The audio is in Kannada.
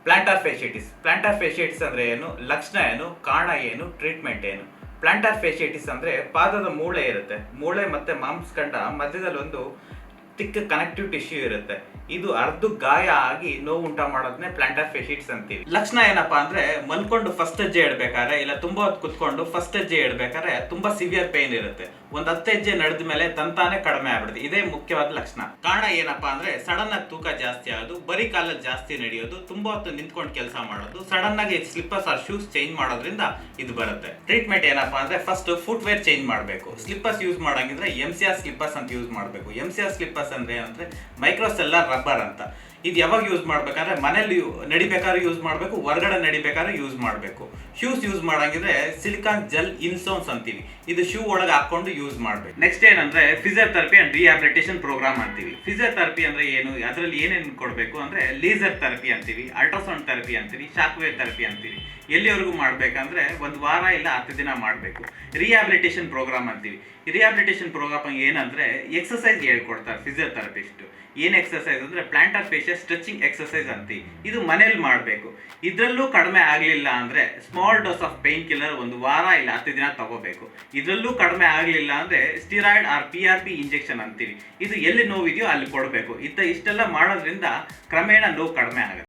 ಪ್ಲಾಂಟಾರ್ ಫೇಶಿಟಿಸ್. ಪ್ಲಾಂಟಾರ್ ಫೇಶಿಟಿಸ್ ಅಂದ್ರೆ ಏನು, ಲಕ್ಷಣ ಏನು, ಕಾರಣ ಏನು, ಟ್ರೀಟ್ಮೆಂಟ್ ಏನು? ಪ್ಲಾಂಟಾರ್ ಫೇಶಿಟಿಸ್ ಅಂದ್ರೆ ಪಾದದ ಮೂಳೆ ಇರುತ್ತೆ, ಮೂಳೆ ಮತ್ತೆ ಮಾಂಸಖಂಡ ಮಧ್ಯದಲ್ಲಿ ಒಂದು ತಿಕ್ಕ ಕನೆಕ್ಟಿವ್ ಟಿಶ್ಯೂ ಇರುತ್ತೆ. ಇದು ಅರ್ಧ ಗಾಯ ಆಗಿ ನೋವು ಉಂಟು ಮಾಡೋದನ್ನೇ ಪ್ಲಾಂಟಾರ್ ಫೇಶಿಟಿಸ್ ಅಂತೀವಿ. ಲಕ್ಷಣ ಏನಪ್ಪಾ ಅಂದ್ರೆ ಮಲ್ಕೊಂಡು ಫಸ್ಟ್ ಹೆಜ್ಜೆ ಇಡ್ಬೇಕಾದ್ರೆ ಇಲ್ಲ ತುಂಬಾ ಹೊತ್ತು ಕುತ್ಕೊಂಡು ಫಸ್ಟ್ ಹೆಜ್ಜೆ ಇಡ್ಬೇಕಾದ್ರೆ ತುಂಬಾ ಸಿವಿಯರ್ ಪೇನ್ ಇರುತ್ತೆ. ಒಂದ್ 10 ಹೆಜ್ಜೆ ನಡೆದ ಮೇಲೆ ತಂತಾನೆ ಕಡಿಮೆ ಆಗ್ಬಿಡುತ್ತೆ. ಇದೇ ಮುಖ್ಯವಾದ ಲಕ್ಷಣ. ಕಾರಣ ಏನಪ್ಪಾ ಅಂದ್ರೆ ಸಡನ್ ಆಗಿ ತೂಕ ಜಾಸ್ತಿ ಆಗೋದು, ಬರೀ ಕಾಲಲ್ಲಿ ಜಾಸ್ತಿ ನಡೆಯೋದು, ತುಂಬಾ ಹೊತ್ತು ನಿಂತ್ಕೊಂಡು ಕೆಲಸ ಮಾಡೋದು, ಸಡನ್ ಆಗಿ ಸ್ಲಿಪ್ಪರ್ಸ್ ಆರ್ ಶೂಸ್ ಚೇಂಜ್ ಮಾಡೋದ್ರಿಂದ ಇದು ಬರುತ್ತೆ. ಟ್ರೀಟ್ಮೆಂಟ್ ಏನಪ್ಪಾ ಅಂದ್ರೆ ಫಸ್ಟ್ ಫುಟ್ ವೇರ್ ಚೇಂಜ್ ಮಾಡಬೇಕು. ಸ್ಲಿಪ್ಪರ್ಸ್ ಯೂಸ್ ಮಾಡಂಗಿದ್ರೆ MCR ಸ್ಲಿಪ್ಪರ್ಸ್ ಅಂತ ಯೂಸ್ ಮಾಡಬೇಕು. MCR ಸ್ಲಿಪ್ಪರ್ಸ್ ಅಂದ್ರೆ ಏನಂದ್ರೆ ಮೈಕ್ರೋಸೆಲ್ಲರ್ ರಬ್ಬರ್ ಅಂತ. ಇದು ಯಾವಾಗ ಯೂಸ್ ಮಾಡ್ಬೇಕಾದ್ರೆ ಮನೇಲಿ ನಡಿಬೇಕಾದ್ರೆ ಯೂಸ್ ಮಾಡಬೇಕು, ಹೊರಗಡೆ ನಡಿಬೇಕಾದ್ರೆ ಯೂಸ್ ಮಾಡಬೇಕು. ಶೂಸ್ ಯೂಸ್ ಮಾಡಂಗಿದ್ರೆ ಸಿಲಿಕಾನ್ ಜೆಲ್ ಇನ್ಸೋನ್ಸ್ ಅಂತೀವಿ, ಇದು ಶೂ ಒಳಗೆ ಹಾಕೊಂಡು ಯೂಸ್ ಮಾಡಬೇಕು. ನೆಕ್ಸ್ಟ್ ಏನಂದ್ರೆ ಫಿಸಿಯೋಥೆರಪಿ ಅಂಡ್ ರಿಹ್ಯಾಬಿಲಿಟೇಷನ್ ಪ್ರೋಗ್ರಾಮ್ ಅಂತೀವಿ. ಫಿಸಿಯೋಥೆರಪಿ ಅಂದ್ರೆ ಏನು, ಅದರಲ್ಲಿ ಏನೇನು ಕೊಡಬೇಕು ಅಂದ್ರೆ ಲೇಸರ್ ಥೆರಪಿ ಅಂತೀವಿ, ಅಲ್ಟ್ರಾಸೌಂಡ್ ಥೆರಪಿ ಅಂತೀವಿ, ಶಾಕ್ ವೇವ್ ಥೆರಪಿ ಅಂತೀವಿ. ಎಲ್ಲಿವರೆಗೂ ಮಾಡ್ಬೇಕಂದ್ರೆ ಒಂದು ವಾರ ಇಲ್ಲ 10 ದಿನ ಮಾಡಬೇಕು. ರಿಹ್ಯಾಬಿಲಿಟೇಷನ್ ಪ್ರೋಗ್ರಾಮ್ ಅಂತೀವಿ. ರಿಹ್ಯಾಬಿಲಿಟೇಷನ್ ಪ್ರೋಗ್ರಾಮ್ ಏನಂದ್ರೆ ಎಕ್ಸರ್ಸೈಸ್ ಹೇಳ್ಕೊಡ್ತಾರೆ ಫಿಸಿಯೋಥೆರಪಿಸ್ಟ್. ಏನ್ ಎಕ್ಸರ್ಸೈಸ್ ಅಂದ್ರೆ ಪ್ಲಾಂಟಾರ್ ಫೇಶಿಯಾ ಸ್ಟ್ರೆಚಿಂಗ್ ಎಕ್ಸರ್ಸೈಸ್ ಅಂತೀವಿ. ಇದು ಮನೇಲಿ ಮಾಡಬೇಕು. ಇದರಲ್ಲೂ ಕಡಿಮೆ ಆಗಲಿಲ್ಲ ಅಂದ್ರೆ small dose of pain killer ಒಂದು ವಾರ ಇಲ್ಲ 10 ದಿನ ತಗೋಬೇಕು. ಇದರಲ್ಲೂ ಕಡಿಮೆ ಆಗಲಿಲ್ಲ ಅಂದ್ರೆ ಸ್ಟಿರಾಯ್ಡ್ ಆರ್ PRP ಇಂಜೆಕ್ಷನ್ ಅಂತೀವಿ. ಇದು ಎಲ್ಲಿ ನೋವಿದೆಯೋ ಅಲ್ಲಿ ಕೊಡಬೇಕು. ಇಷ್ಟೆಲ್ಲ ಮಾಡೋದ್ರಿಂದ ಕ್ರಮೇಣ ನೋವು ಕಡಿಮೆ ಆಗುತ್ತೆ.